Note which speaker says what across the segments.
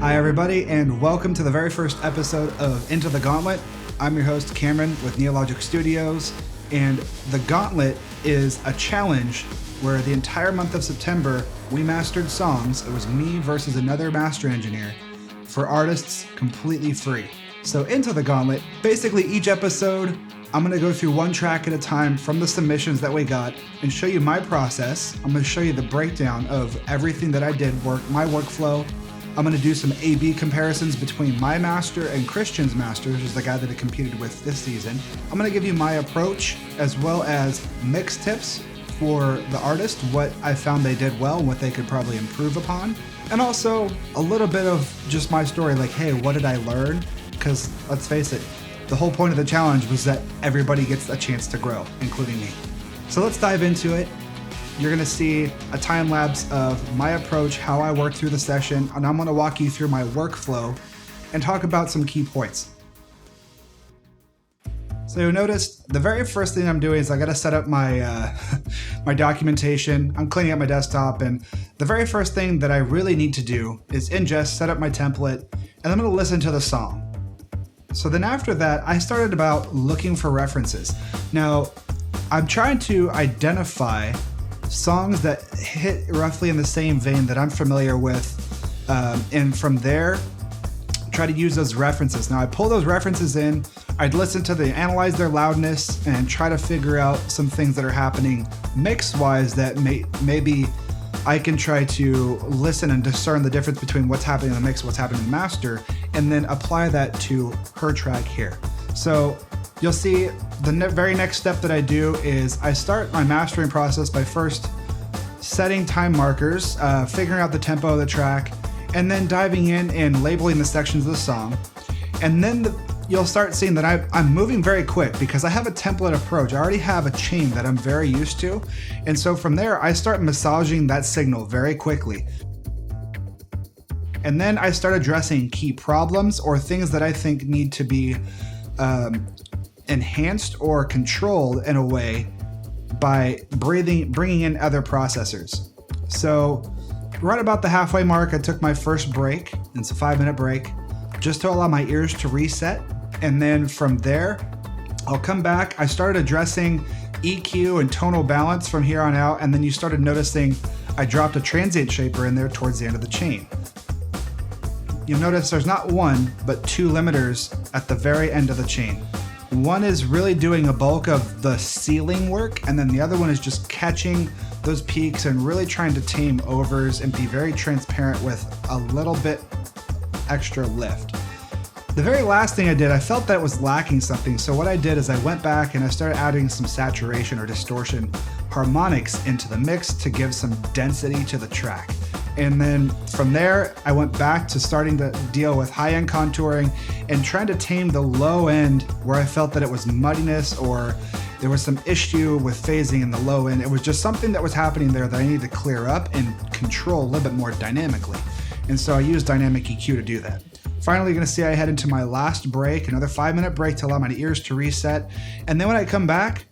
Speaker 1: Hi everybody, and welcome to the very first episode of Into the Gauntlet. I'm your host Cameron with Neologic Studios, and the Gauntlet is a challenge where the entire month of September we mastered songs. It was me versus another master engineer for artists completely free. So Into the Gauntlet, basically each episode I'm going to go through one track at a time from the submissions that we got and show you my process. I'm going to show you the breakdown of everything that I did, my workflow. I'm going to do some A/B comparisons between my master and Christian's master, which is the guy that I competed with this season. I'm going to give you my approach as well as mix tips for the artist, what I found they did well and what they could probably improve upon. And also a little bit of just my story, like, hey, what did I learn? Because let's face it, the whole point of the challenge was that everybody gets a chance to grow, including me. So let's dive into it. You're going to see a time lapse of my approach, how I work through the session, and I'm going to walk you through my workflow and talk about some key points. So you'll notice the very first thing I'm doing is I got to set up my my documentation. I'm cleaning up my desktop, and the very first thing that I really need to do is ingest, set up my template, and I'm going to listen to the song. So then after that, I started about looking for references. Now, I'm trying to identify songs that hit roughly in the same vein that I'm familiar with, and from there try to use those references. Now I pull those references in, I'd listen to them, analyze their loudness, and try to figure out some things that are happening mix wise that maybe I can try to listen and discern the difference between what's happening in the mix and what's happening in the master, and then apply that to her track here. So you'll see the very next step that I do is I start my mastering process by first setting time markers, figuring out the tempo of the track, and then diving in and labeling the sections of the song. And then you'll start seeing that I'm moving very quick because I have a template approach. I already have a chain that I'm very used to. And so from there, I start massaging that signal very quickly. And then I start addressing key problems or things that I think need to be enhanced or controlled in a way by bringing in other processors. So right about the halfway mark, I took my first break. It's a 5-minute break just to allow my ears to reset. And then from there, I'll come back. I started addressing EQ and tonal balance from here on out. And then you started noticing I dropped a transient shaper in there towards the end of the chain. You'll notice there's not one, but two limiters at the very end of the chain. One is really doing a bulk of the ceiling work, and then the other one is just catching those peaks and really trying to tame overs and be very transparent with a little bit extra lift. The very last thing I did, I felt that was lacking something, so what I did is I went back and I started adding some saturation or distortion harmonics into the mix to give some density to the track. And then from there, I went back to starting to deal with high-end contouring and trying to tame the low end where I felt that it was muddiness or there was some issue with phasing in the low end. It was just something that was happening there that I needed to clear up and control a little bit more dynamically. And so I used dynamic EQ to do that. Finally, you're gonna see I head into my last break, another 5-minute break to allow my ears to reset. And then when I come back,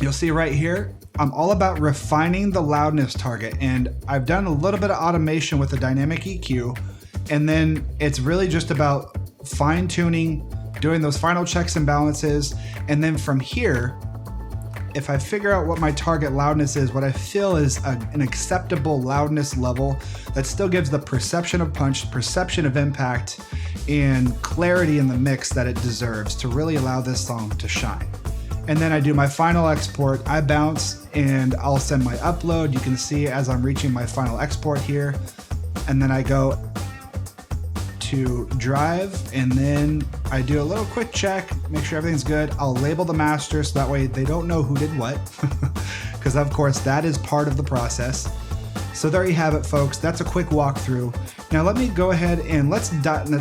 Speaker 1: you'll see right here, I'm all about refining the loudness target, and I've done a little bit of automation with the dynamic EQ, and then it's really just about fine-tuning, doing those final checks and balances, and then from here, if I figure out what my target loudness is, what I feel is an acceptable loudness level that still gives the perception of punch, perception of impact, and clarity in the mix that it deserves to really allow this song to shine. And then I do my final export, I bounce, and I'll send my upload. You can see as I'm reaching my final export here. And then I go to drive, and then I do a little quick check, make sure everything's good. I'll label the master so that way they don't know who did what, because of course that is part of the process. So there you have it, folks. That's a quick walkthrough. Now let me go ahead and let's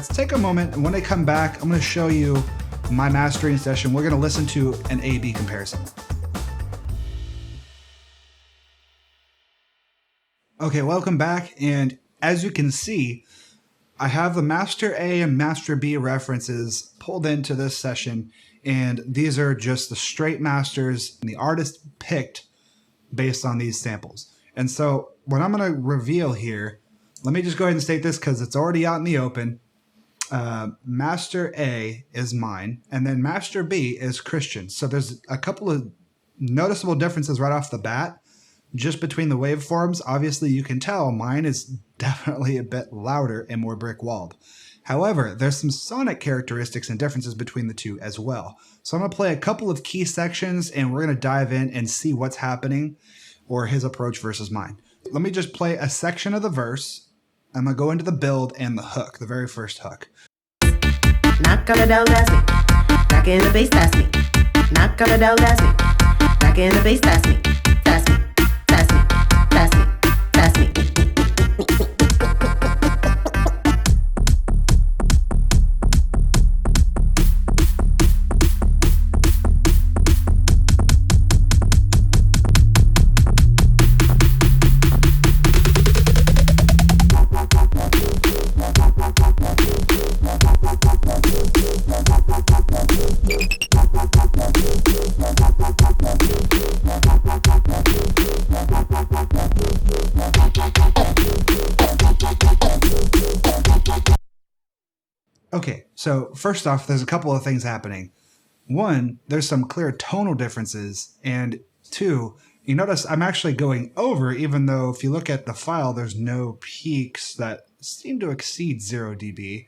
Speaker 1: take a moment, and when I come back, I'm going to show you my mastering session. We're going to listen to an A/B comparison. Okay, welcome back. And as you can see, I have the Master A and Master B references pulled into this session. And these are just the straight masters and the artist picked based on these samples. And so what I'm going to reveal here let me just go ahead and state this because it's already out in the open. Master A is mine, and then Master B is Christian. So there's a couple of noticeable differences right off the bat just between the waveforms. Obviously, you can tell mine is definitely a bit louder and more brick-walled. However, there's some sonic characteristics and differences between the two as well. So I'm going to play a couple of key sections, and we're going to dive in and see what's happening, or his approach versus mine. Let me just play a section of the verse. I'm going to go into the build and the hook, the very first hook.
Speaker 2: Not gonna down, that's me. Back in the bass, that's me. Not gonna down, that's me. Back in the bass, that's me. That's me. That's me. That's me. That's me.
Speaker 1: Okay, so first off, there's a couple of things happening. One, there's some clear tonal differences, and two, you notice I'm actually going over, even though if you look at the file, there's no peaks that seem to exceed 0 dB.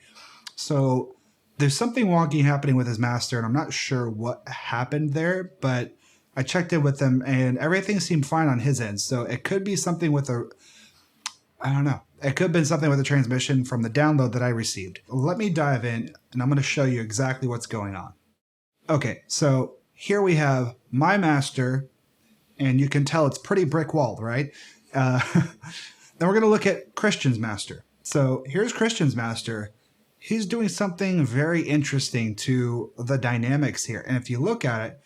Speaker 1: So there's something wonky happening with his master, and I'm not sure what happened there, but I checked in with him, and everything seemed fine on his end. So it could be something with I don't know. It could have been something with a transmission from the download that I received. Let me dive in, and I'm going to show you exactly what's going on. Okay, so here we have my master, and you can tell it's pretty brick-walled, right? Then we're going to look at Christian's master. So here's Christian's master. He's doing something very interesting to the dynamics here. And if you look at it,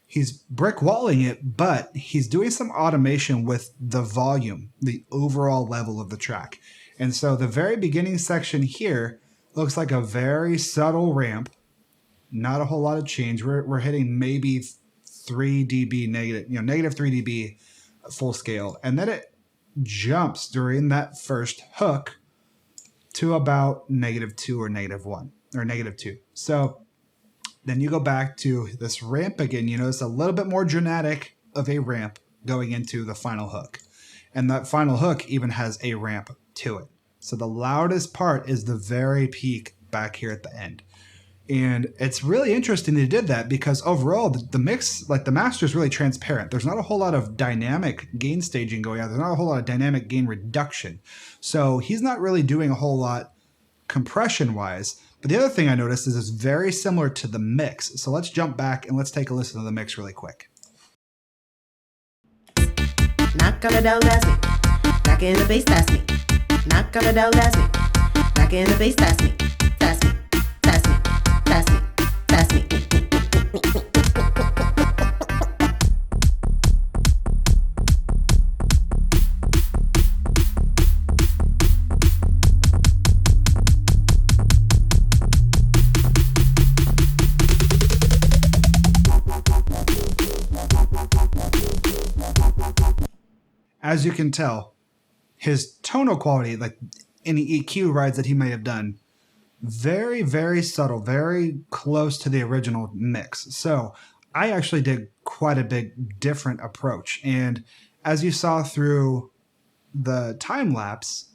Speaker 1: he's brick-walling it, but he's doing some automation with the volume, the overall level of the track. And so the very beginning section here looks like a very subtle ramp, not a whole lot of change. We're hitting maybe 3 dB negative, negative 3 dB full scale. And then it jumps during that first hook to about -2 or -1 or -2. So then you go back to this ramp again. You notice a little bit more dramatic of a ramp going into the final hook. And that final hook even has a ramp to it. So the loudest part is the very peak back here at the end. And it's really interesting they did that because overall the mix, like the master, is really transparent. There's not a whole lot of dynamic gain staging going on. There's not a whole lot of dynamic gain reduction. So he's not really doing a whole lot compression wise. But the other thing I noticed is it's very similar to the mix. So let's jump back and let's take a listen to the mix really quick.
Speaker 2: Not gonna down, that's me. Back in the bass, that's me. Not gonna down, that's me. Back in the bass, that's me. That's me. That's me. That's me. That's me.
Speaker 1: As you can tell, his tonal quality, like any EQ rides that he may have done, very, very subtle, very close to the original mix. So I actually did quite a big different approach. And as you saw through the time lapse,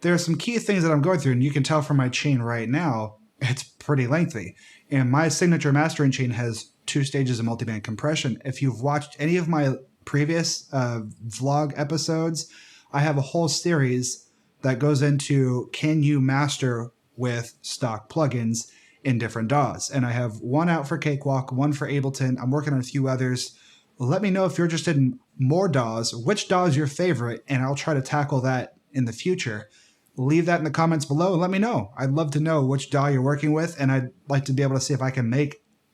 Speaker 1: there are some key things that I'm going through, and you can tell from my chain right now, it's pretty lengthy. And my signature mastering chain has 2 stages of multiband compression. If you've watched any of my previous vlog episodes, I have a whole series that goes into can you master with stock plugins in different DAWs. And I have one out for Cakewalk, one for Ableton. I'm working on a few others. Let me know if you're interested in more DAWs, which DAW is your favorite, and I'll try to tackle that in the future. Leave that in the comments below and let me know. I'd love to know which DAW you're working with, and I'd like to be able to see if I can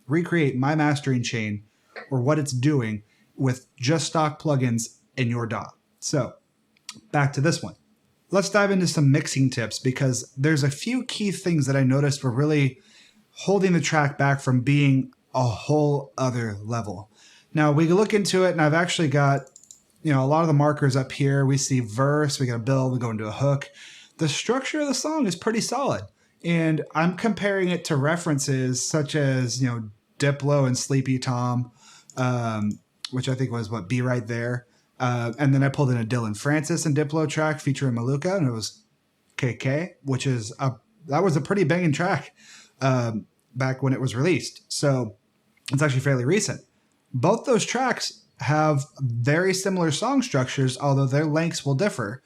Speaker 1: recreate my mastering chain or what it's doing with just stock plugins in your DAW. So back to this one. Let's dive into some mixing tips because there's a few key things that I noticed were really holding the track back from being a whole other level. Now we can look into it, and I've actually got, a lot of the markers up here. We see verse, we got a build, we go into a hook. the structure of the song is pretty solid. And I'm comparing it to references such as, Diplo and Sleepy Tom, which I think was Be Right There. And then I pulled in a Dylan Francis and Diplo track featuring Maluka, and it was KK, which is that was a pretty banging track back when it was released. So it's actually fairly recent. Both those tracks have very similar song structures, although their lengths will differ.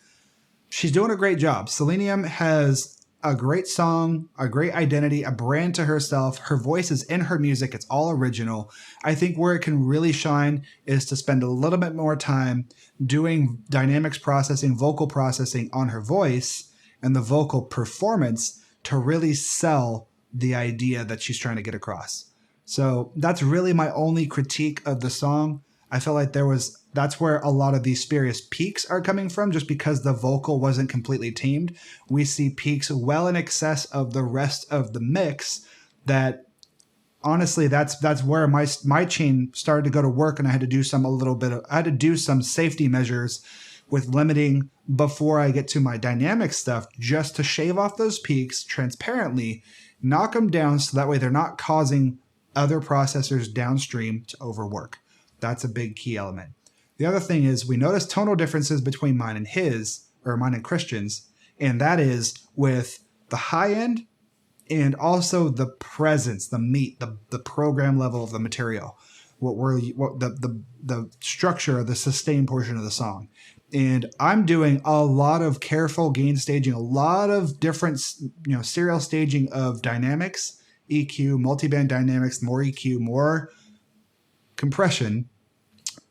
Speaker 1: She's doing a great job. Selenium has a great song, a great identity, a brand to herself. Her voice is in her music. It's all original. I think where it can really shine is to spend a little bit more time doing dynamics processing, vocal processing on her voice and the vocal performance to really sell the idea that she's trying to get across. So that's really my only critique of the song. I feel like that's where a lot of these spurious peaks are coming from, just because the vocal wasn't completely tamed. We see peaks well in excess of the rest of the mix that honestly, that's where my chain started to go to work, and I had to do some safety measures with limiting before I get to my dynamic stuff, just to shave off those peaks transparently, knock them down so that way they're not causing other processors downstream to overwork. That's a big key element. The other thing is we notice tonal differences between mine and Christian's, and that is with the high end and also the presence, the meat, the program level of the material, the structure, the sustained portion of the song. And I'm doing a lot of careful gain staging, a lot of different, serial staging of dynamics, EQ, multiband dynamics, more EQ, more compression,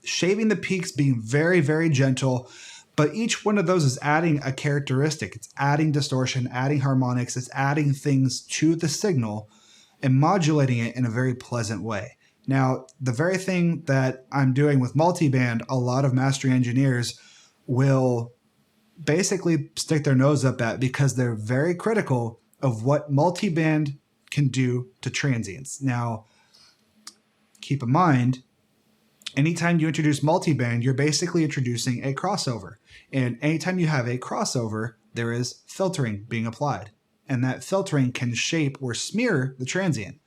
Speaker 1: shaving the peaks, being very, very gentle. But each one of those is adding a characteristic. It's adding distortion, adding harmonics, it's adding things to the signal and modulating it in a very pleasant way. Now, the very thing that I'm doing with multiband, a lot of mastering engineers will basically stick their nose up at, because they're very critical of what multiband can do to transients. Now, keep in mind, anytime you introduce multiband, you're basically introducing a crossover. And anytime you have a crossover, there is filtering being applied. And that filtering can shape or smear the transient.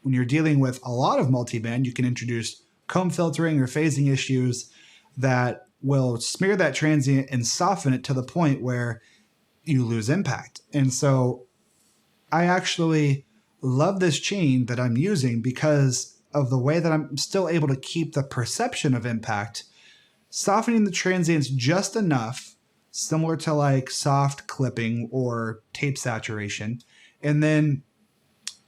Speaker 1: When you're dealing with a lot of multiband, you can introduce comb filtering or phasing issues that will smear that transient and soften it to the point where you lose impact. And so I actually love this chain that I'm using because of the way that I'm still able to keep the perception of impact, softening the transients just enough, similar to like soft clipping or tape saturation, and then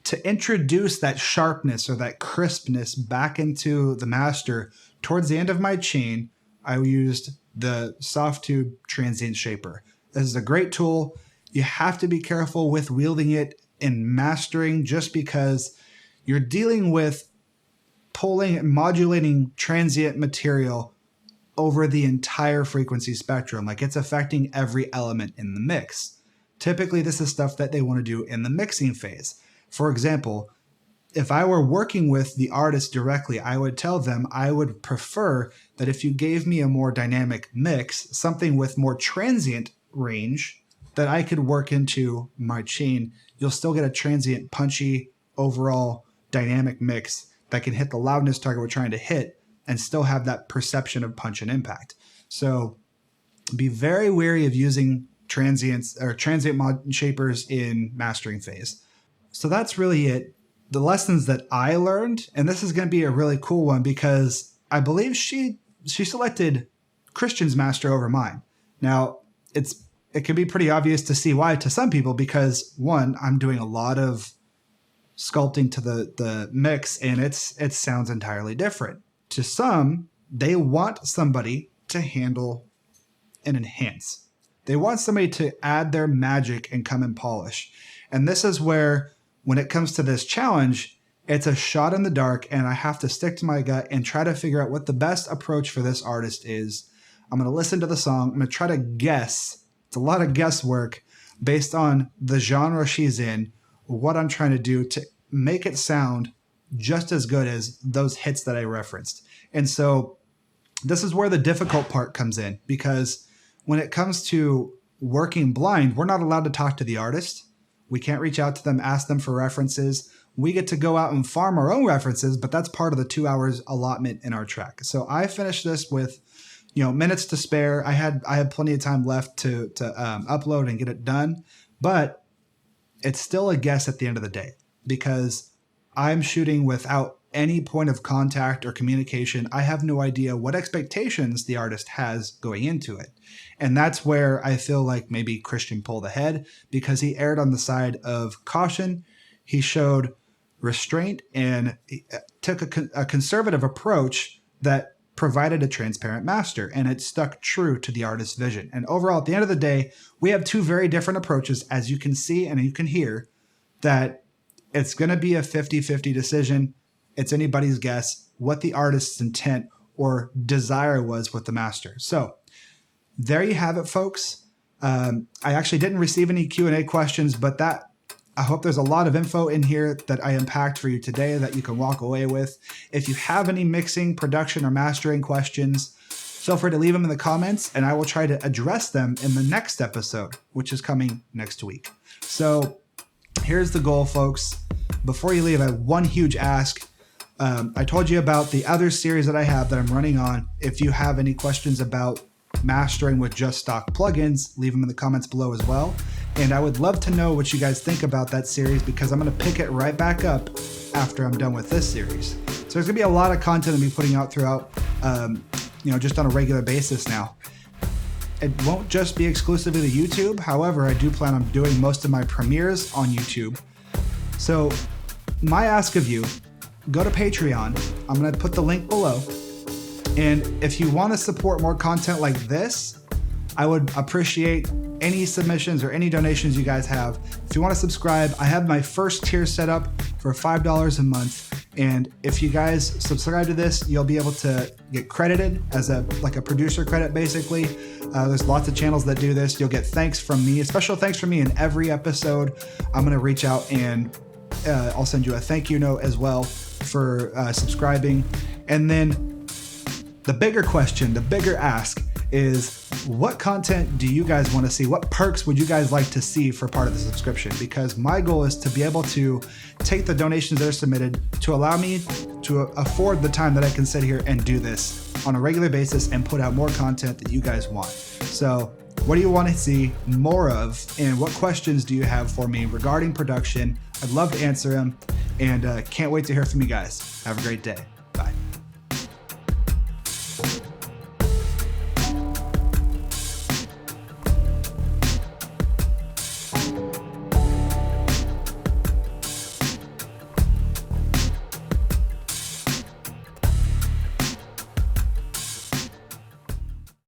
Speaker 1: to introduce that sharpness or that crispness back into the master. Towards the end of my chain, I used the Soft Tube Transient Shaper. This is a great tool. You have to be careful with wielding it in mastering, just because you're dealing with pulling and modulating transient material over the entire frequency spectrum. Like, it's affecting every element in the mix. Typically, this is stuff that they want to do in the mixing phase. For example, if I were working with the artist directly, I would tell them I would prefer that if you gave me a more dynamic mix, something with more transient range that I could work into my chain, you'll still get a transient, punchy, overall dynamic mix that can hit the loudness target we're trying to hit and still have that perception of punch and impact. So be very wary of using transients or transient mod shapers in mastering phase. So that's really it. The lessons that I learned, and this is going to be a really cool one because I believe she selected Christian's master over mine. Now, it can be pretty obvious to see why to some people, because one, I'm doing a lot of sculpting to the mix and it sounds entirely different. To some, they want somebody to handle and enhance. They want somebody to add their magic and come and polish. And this is where, when it comes to this challenge, it's a shot in the dark, and I have to stick to my gut and try to figure out what the best approach for this artist is. I'm going to listen to the song. I'm going to try to guess. It's a lot of guesswork based on the genre she's in, what I'm trying to do to make it sound just as good as those hits that I referenced. And so this is where the difficult part comes in, because when it comes to working blind, we're not allowed to talk to the artist. We can't reach out to them, ask them for references. We get to go out and farm our own references, but that's part of the 2 hours allotment in our track. So I finished this with, minutes to spare. I had plenty of time left to upload and get it done, but it's still a guess at the end of the day because I'm shooting without any point of contact or communication. I have no idea what expectations the artist has going into it. And that's where I feel like maybe Christian pulled ahead because he erred on the side of caution. He showed restraint and took a conservative approach that provided a transparent master, and it stuck true to the artist's vision. And overall, at the end of the day, we have two very different approaches, as you can see and you can hear, that it's going to be a 50-50 decision. It's anybody's guess what the artist's intent or desire was with the master. So there you have it, folks. I actually didn't receive any Q&A questions, but I hope there's a lot of info in here that I unpacked for you today that you can walk away with. If you have any mixing, production, or mastering questions, feel free to leave them in the comments, and I will try to address them in the next episode, which is coming next week. So here's the goal, folks. Before you leave, I have one huge ask. I told you about the other series that I have that I'm running on. If you have any questions about mastering with just stock plugins, leave them in the comments below as well. And I would love to know what you guys think about that series because I'm going to pick it right back up after I'm done with this series. So there's going to be a lot of content I'll be putting out throughout, just on a regular basis now. It won't just be exclusively to YouTube. However, I do plan on doing most of my premieres on YouTube. So my ask of you, go to Patreon. I'm going to put the link below. And if you want to support more content like this, I would appreciate any submissions or any donations you guys have. If you want to subscribe, I have my first tier set up for $5 a month. And if you guys subscribe to this, you'll be able to get credited as a producer credit, basically. There's lots of channels that do this. You'll get thanks from me, a special thanks from me in every episode. I'm going to reach out and I'll send you a thank you note as well for subscribing. And then the bigger question, the bigger ask is, what content do you guys want to see? What perks would you guys like to see for part of the subscription? Because my goal is to be able to take the donations that are submitted to allow me to afford the time that I can sit here and do this on a regular basis and put out more content that you guys want. So what do you want to see more of? And what questions do you have for me regarding production? I'd love to answer them, and can't wait to hear from you guys. Have a great day.